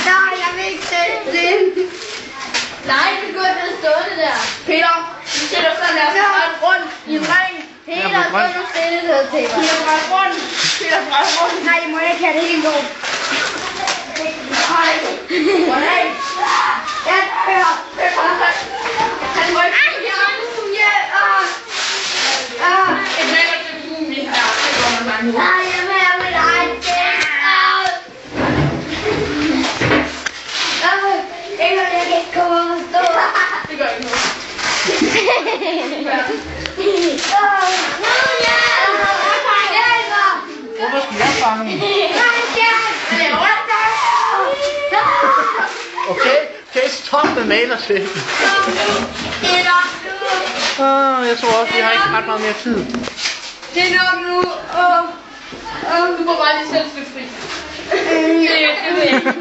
Nej, jeg vil ikke sætte det. Nej, det skulle have stå det der. Peter, vi sætter sådan der rundt i en ring. Peter, så nu stille det til mig. Peter, drejer rundt. Peter, drejer rundt. Nej, jeg må ikke have det helt gå. Nej. Nej. Ja, hør. Han må ikke. Et mælder til Bumi her. Det går man mange ud. Nej, jeg vil have mit eget ting. Ikke, jeg kan ikke komme og stå. Det gør ikke noget. Hvorfor skal jeg fange den? Okay, stop med malerslægten. Jeg tror også, vi har ikke ret meget mere tid. Det er nok nu. Du må bare lige selv stå fri. Det vil jeg ikke.